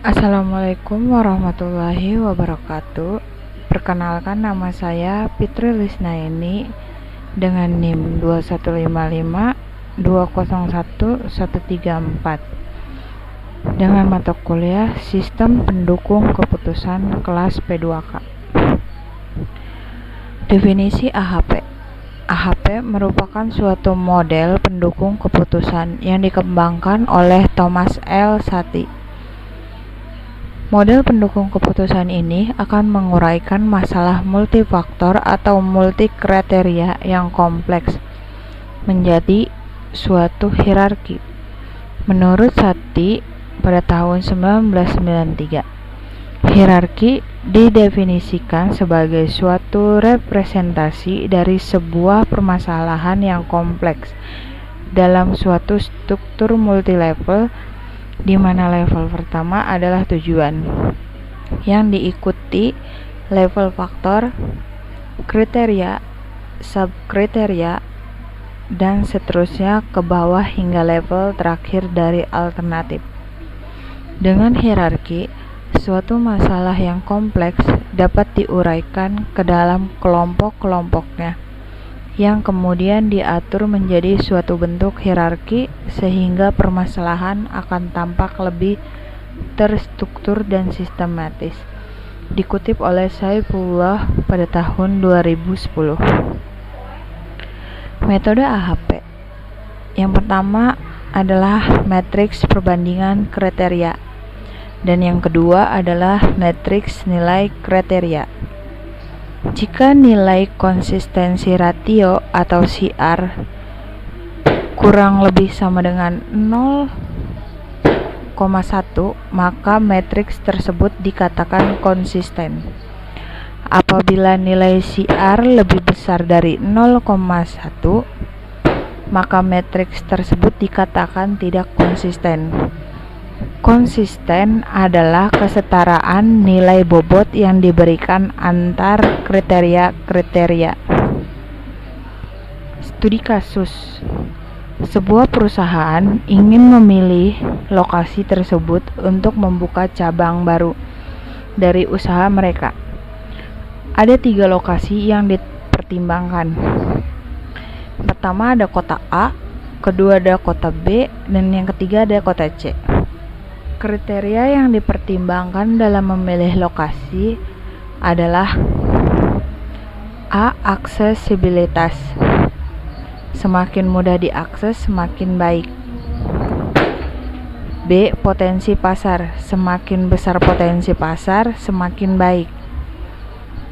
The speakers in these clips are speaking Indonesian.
Assalamualaikum warahmatullahi wabarakatuh. Perkenalkan, nama saya Fitri Lisnaini dengan NIM 215201134 dengan mata kuliah Sistem Pendukung Keputusan kelas P2K. Definisi AHP. AHP merupakan suatu model pendukung keputusan yang dikembangkan oleh Thomas L. Satie. Model pendukung keputusan ini akan menguraikan masalah multifaktor atau multikriteria yang kompleks menjadi suatu hierarki. Menurut Satie pada tahun 1993, hierarki didefinisikan sebagai suatu representasi dari sebuah permasalahan yang kompleks dalam suatu struktur multilevel, di mana level pertama adalah tujuan, yang diikuti level faktor, kriteria, subkriteria, dan seterusnya ke bawah hingga level terakhir dari alternatif. Dengan hierarki, suatu masalah yang kompleks dapat diuraikan ke dalam kelompok-kelompoknya, yang kemudian diatur menjadi suatu bentuk hierarki sehingga permasalahan akan tampak lebih terstruktur dan sistematis. Dikutip oleh Saifullah pada tahun 2010. Metode AHP. Yang pertama adalah matriks perbandingan kriteria, dan yang kedua adalah matriks nilai kriteria. Jika nilai konsistensi ratio atau CR kurang lebih sama dengan 0,1, maka matriks tersebut dikatakan konsisten. Apabila nilai CR lebih besar dari 0,1, maka matriks tersebut dikatakan tidak konsisten. Konsisten adalah kesetaraan nilai bobot yang diberikan antar kriteria-kriteria. Studi kasus. Sebuah perusahaan ingin memilih lokasi tersebut untuk membuka cabang baru dari usaha mereka. Ada 3 lokasi yang dipertimbangkan. Pertama ada kota A, kedua ada kota B, dan yang ketiga ada kota C. Kriteria yang dipertimbangkan dalam memilih lokasi adalah A. Aksesibilitas. Semakin mudah diakses, semakin baik. B. Potensi pasar. Semakin besar potensi pasar, semakin baik.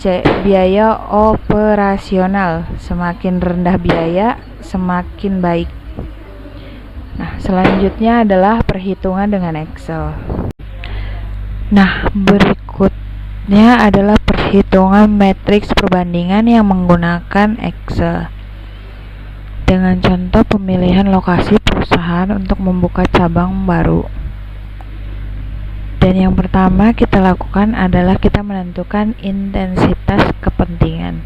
C. Biaya operasional. Semakin rendah biaya, semakin baik. Nah, selanjutnya adalah perhitungan dengan Excel. Nah, berikutnya adalah perhitungan matriks perbandingan yang menggunakan Excel. Dengan contoh pemilihan lokasi perusahaan untuk membuka cabang baru. Dan yang pertama kita lakukan adalah kita menentukan intensitas kepentingan,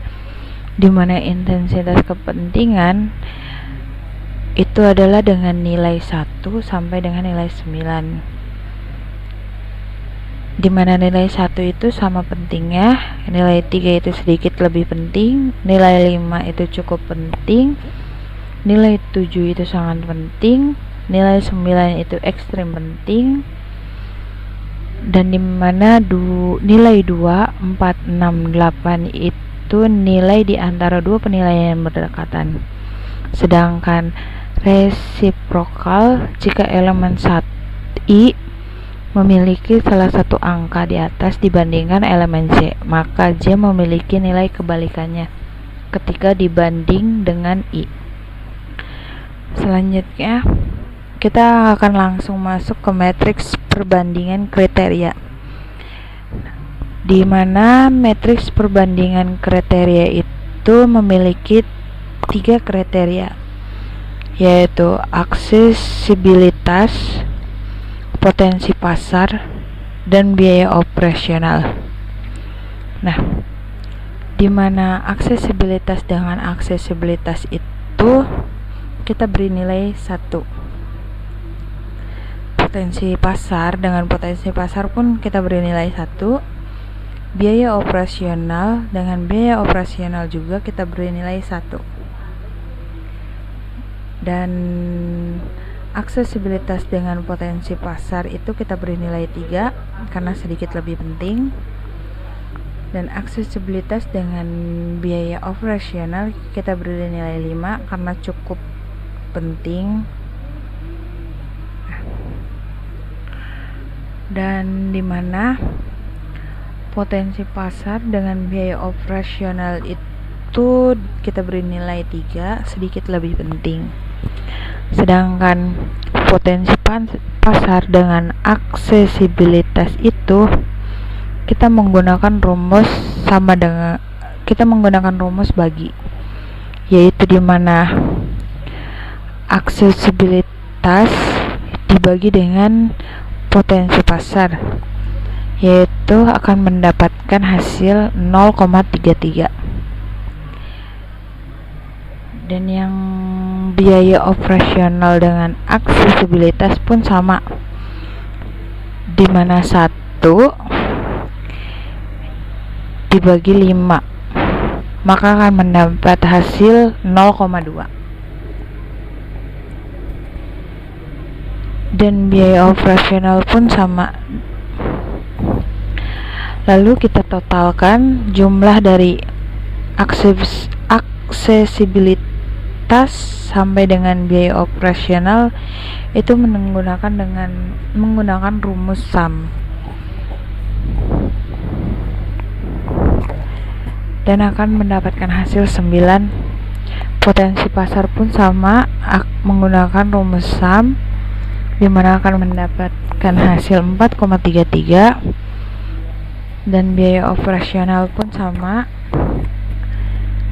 di mana intensitas kepentingan itu adalah dengan nilai 1 sampai dengan nilai 9, di mana nilai 1 itu sama pentingnya, nilai 3 itu sedikit lebih penting, nilai 5 itu cukup penting, nilai 7 itu sangat penting, nilai 9 itu ekstrim penting, dan di mana nilai 2, 4, 6, 8 itu nilai di antara dua penilaian yang berdekatan. Sedangkan resiprokal jika elemen I memiliki salah satu angka di atas dibandingkan elemen J, maka J memiliki nilai kebalikannya ketika dibanding dengan I. Selanjutnya kita akan langsung masuk ke matriks perbandingan kriteria, di mana matriks perbandingan kriteria itu memiliki 3 kriteria, yaitu aksesibilitas, potensi pasar, dan biaya operasional. Nah, di mana aksesibilitas dengan aksesibilitas itu kita beri nilai 1. potensi pasar. Dengan potensi pasar pun kita beri nilai 1. Biaya operasional, dengan biaya operasional juga kita beri nilai 1. Dan aksesibilitas dengan potensi pasar itu kita beri nilai 3 karena sedikit lebih penting. Dan aksesibilitas dengan biaya operasional kita beri nilai 5 karena cukup penting. Dan dimana potensi pasar dengan biaya operasional itu kita beri nilai 3, sedikit lebih penting. Sedangkan potensi pasar dengan aksesibilitas itu kita menggunakan rumus bagi, yaitu dimana aksesibilitas dibagi dengan potensi pasar, yaitu akan mendapatkan hasil 0,33. Dan yang biaya operasional dengan aksesibilitas pun sama, dimana 1 dibagi 5 maka akan mendapat hasil 0,2. Dan biaya operasional pun sama. Lalu kita totalkan jumlah dari aksesibilitas sampai dengan biaya operasional itu menggunakan rumus SUM. Dan akan mendapatkan hasil 9. Potensi pasar pun sama, menggunakan rumus SUM, dimana akan mendapatkan hasil 4,33. Dan biaya operasional pun sama,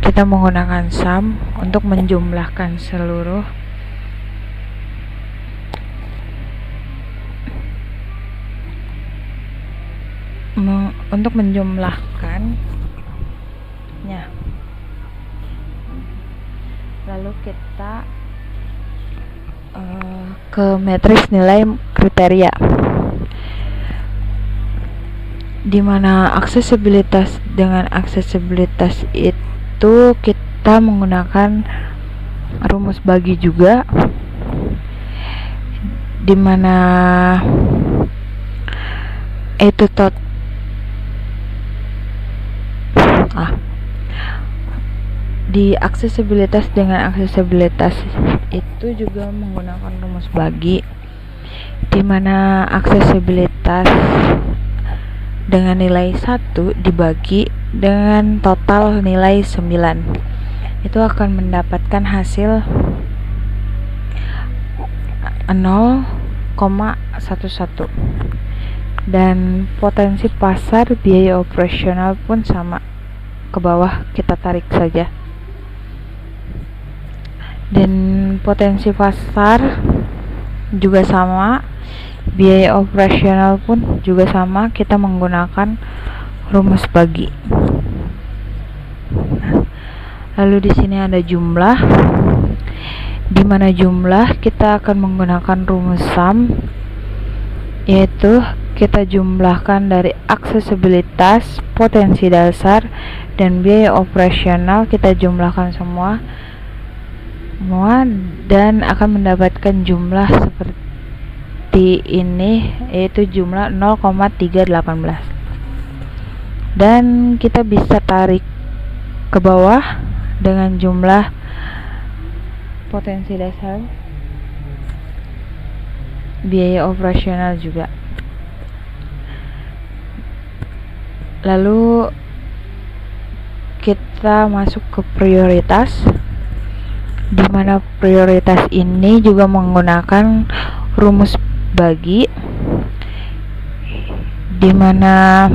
kita menggunakan SUM untuk menjumlahkan seluruh lalu kita ke matriks nilai kriteria, dimana aksesibilitas dengan aksesibilitas itu kita menggunakan rumus bagi juga, dimana itu di aksesibilitas dengan aksesibilitas itu juga menggunakan rumus bagi, dimana aksesibilitas dengan nilai 1 dibagi dengan total nilai 9, itu akan mendapatkan hasil 0,11. Dan potensi pasar biaya operasional pun sama, ke bawah kita tarik saja. Dan potensi pasar juga sama, biaya operasional pun juga sama, kita menggunakan rumus bagi. Lalu di sini ada jumlah, di mana jumlah kita akan menggunakan rumus SUM, yaitu kita jumlahkan dari aksesibilitas, potensi dasar, dan biaya operasional, kita jumlahkan semua dan akan mendapatkan jumlah seperti ini, yaitu jumlah 0,318. Dan kita bisa tarik ke bawah dengan jumlah potensi dasar, biaya operasional juga. Lalu kita masuk ke prioritas, di mana prioritas ini juga menggunakan rumus bagi, di mana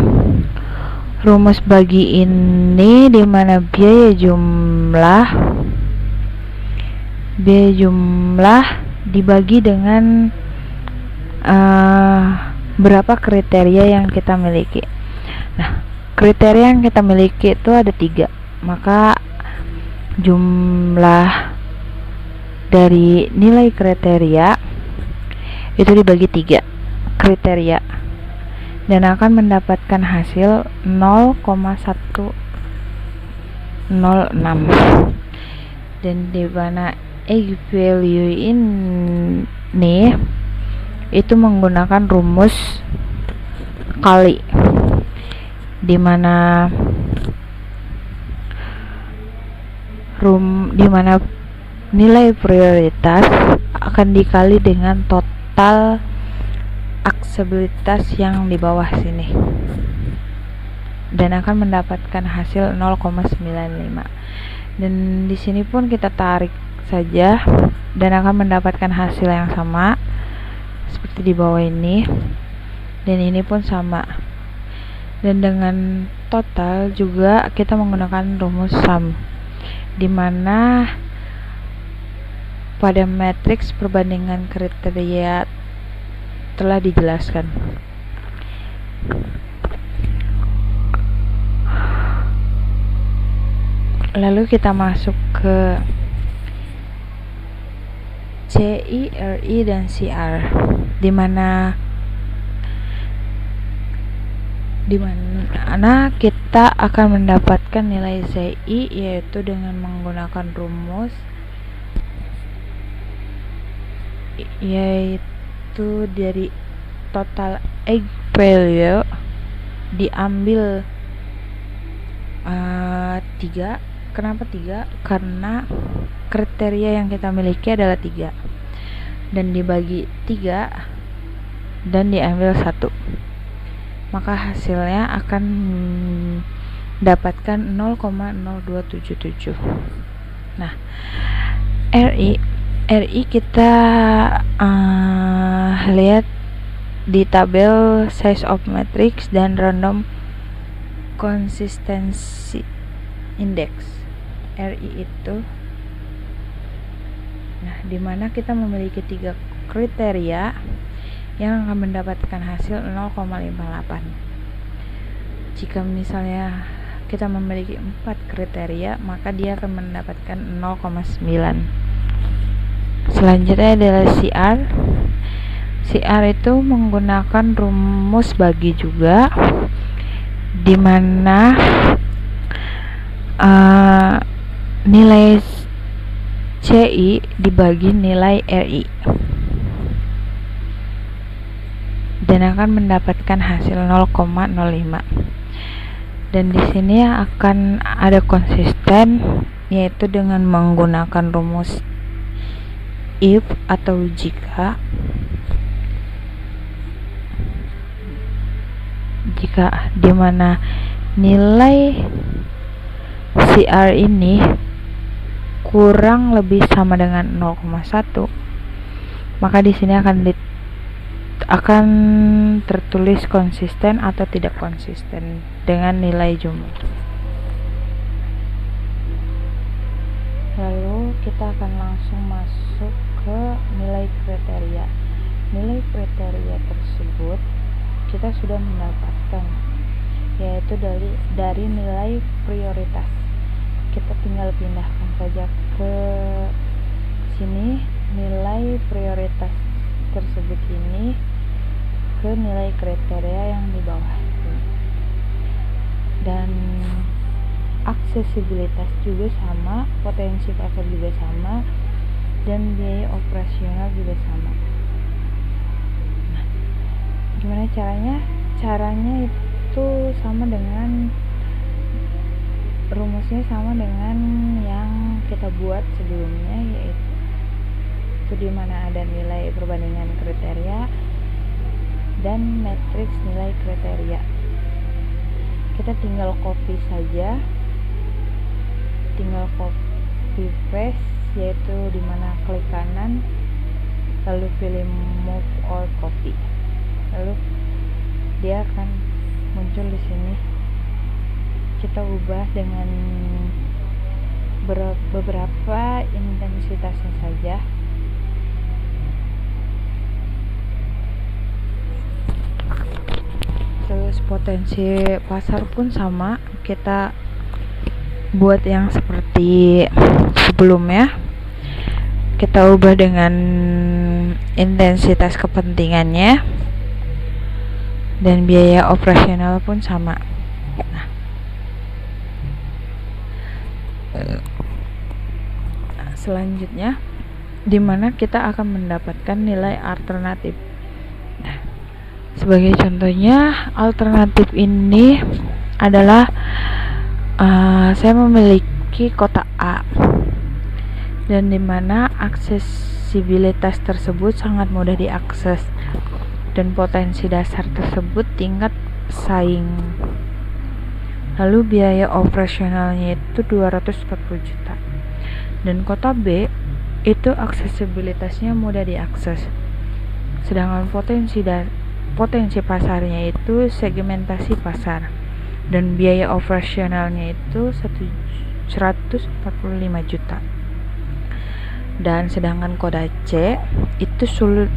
rumus bagi ini di mana biaya jumlah dibagi dengan berapa kriteria yang kita miliki. Nah, kriteria yang kita miliki itu ada 3, maka jumlah dari nilai kriteria itu dibagi 3 kriteria dan akan mendapatkan hasil 0,106, dan di mana egg value ini itu menggunakan rumus kali, di mana nilai prioritas akan dikali dengan total aksesibilitas yang di bawah sini dan akan mendapatkan hasil 0,95. Dan di sini pun kita tarik saja dan akan mendapatkan hasil yang sama seperti di bawah ini, dan ini pun sama. Dan dengan total juga kita menggunakan rumus sum, di mana pada matriks perbandingan kriteria telah dijelaskan. Lalu kita masuk ke CI, RI, dan CR, di mana kita akan mendapatkan nilai CI yaitu dengan menggunakan rumus yaitu dari total egg value diambil 3. Kenapa 3? Karena kriteria yang kita miliki adalah 3 dan dibagi 3 dan diambil 1, maka hasilnya akan dapatkan 0,0277. Nah, RI kita lihat di tabel size of matrix dan random consistency index. RI itu dimana kita memiliki 3 kriteria yang akan mendapatkan hasil 0,58. Jika misalnya kita memiliki 4 kriteria, maka dia akan mendapatkan 0,9. Selanjutnya adalah CR. CR itu menggunakan rumus bagi juga, di mana nilai CI dibagi nilai RI dan akan mendapatkan hasil 0,05. Dan di sini akan ada konsisten, yaitu dengan menggunakan rumus if atau jika dimana nilai CR ini kurang lebih sama dengan 0,1, maka di sini akan tertulis konsisten atau tidak konsisten dengan nilai jumlah. Lalu kita akan langsung masuk ke nilai kriteria. Nilai kriteria tersebut kita sudah mendapatkan, yaitu dari nilai prioritas. Kita tinggal pindahkan saja ke sini nilai prioritas tersebut ini ke nilai kriteria yang di bawah ini. Dan aksesibilitas juga sama, potensi pasar juga sama, dan biaya operasional juga sama. Nah, gimana caranya? Caranya itu sama dengan rumusnya sama dengan yang kita buat sebelumnya, yaitu di mana ada nilai perbandingan kriteria dan matriks nilai kriteria. Kita tinggal copy saja, tinggal copy paste, yaitu di mana klik kanan lalu pilih move or copy, lalu dia akan muncul di sini. Kita ubah dengan beberapa intensitasnya saja. Terus potensi pasar pun sama, kita buat yang seperti sebelumnya. Kita ubah dengan intensitas kepentingannya, dan biaya operasional pun sama. Nah, selanjutnya dimana kita akan mendapatkan nilai alternatif. Nah, sebagai contohnya, alternatif ini adalah saya memiliki kota A, dan dimana aksesibilitas tersebut sangat mudah diakses dan potensi dasar tersebut tingkat saing. Lalu biaya operasionalnya itu 240 juta. Dan kota B itu aksesibilitasnya mudah diakses, sedangkan potensi pasarnya itu segmentasi pasar, dan biaya operasionalnya itu 145 juta. Dan sedangkan kota C itu sulit,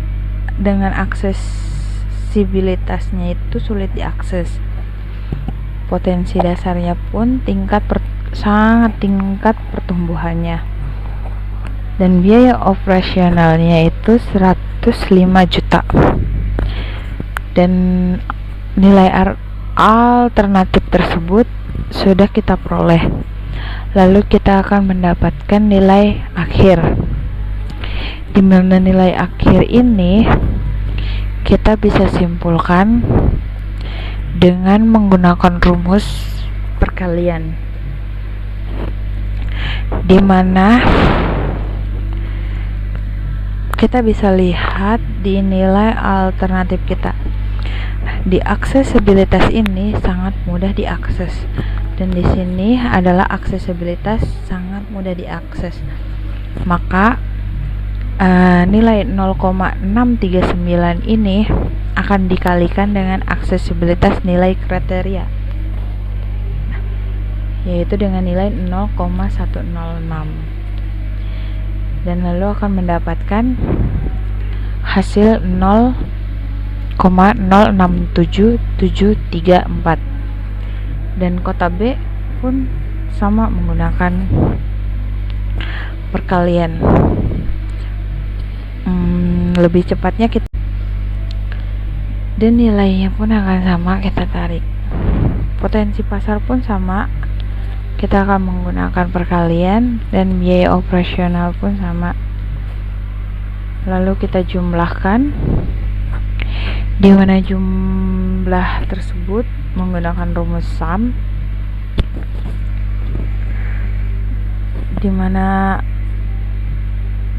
dengan aksesibilitasnya itu sulit diakses, potensi dasarnya pun sangat tingkat pertumbuhannya, dan biaya operasionalnya itu 105 juta. Dan nilai alternatif tersebut sudah kita peroleh. Lalu kita akan mendapatkan nilai akhir, di mana nilai akhir ini kita bisa simpulkan dengan menggunakan rumus perkalian, di mana kita bisa lihat di nilai alternatif kita. Di aksesibilitas ini sangat mudah diakses, dan di sini adalah aksesibilitas sangat mudah diakses. Maka nilai 0,639 ini akan dikalikan dengan aksesibilitas nilai kriteria, yaitu dengan nilai 0,106, dan lalu akan mendapatkan hasil 0,067734. Dan kota B pun sama menggunakan perkalian. Lebih cepatnya kita, dan nilainya pun akan sama, kita tarik. Potensi pasar pun sama, kita akan menggunakan perkalian, dan biaya operasional pun sama. Lalu kita jumlahkan, di mana jumlah tersebut menggunakan rumus SUM, di mana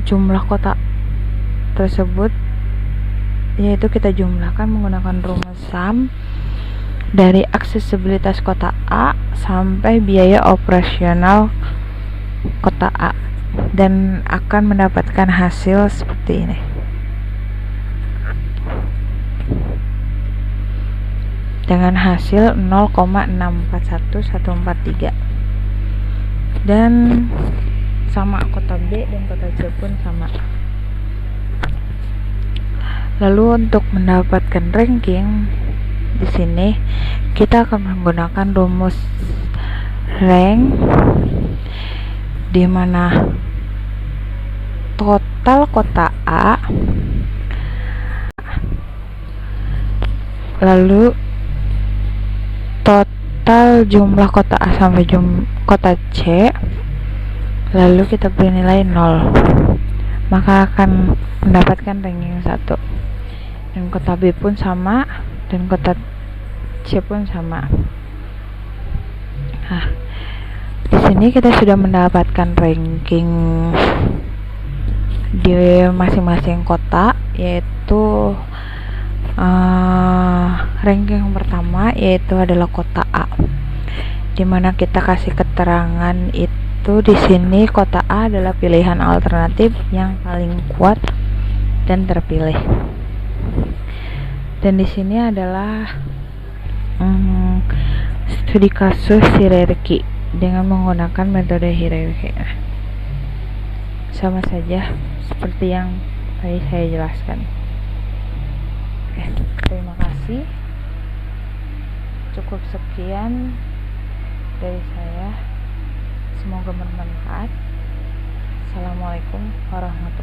jumlah kota tersebut yaitu kita jumlahkan menggunakan rumus SUM dari aksesibilitas kota A sampai biaya operasional kota A, dan akan mendapatkan hasil seperti ini. Dengan hasil 0,641143, dan sama kota B dan kota C pun sama. Lalu untuk mendapatkan ranking, di sini kita akan menggunakan rumus rank, di mana total kota A lalu total jumlah kota A sampai kota C, lalu kita beri nilai 0, maka akan mendapatkan ranking 1. Dan kota B pun sama, dan kota C pun sama. Nah, di sini kita sudah mendapatkan ranking di masing-masing kota, yaitu ranking pertama yaitu adalah kota A, dimana kita kasih keterangan itu di sini kota A adalah pilihan alternatif yang paling kuat dan terpilih. Dan di sini adalah studi kasus hierarki dengan menggunakan metode hierarki. Sama saja seperti yang tadi saya jelaskan. Oke, terima kasih. Cukup sekian dari saya. Semoga bermanfaat. Assalamualaikum warahmatullahi wabarakatuh.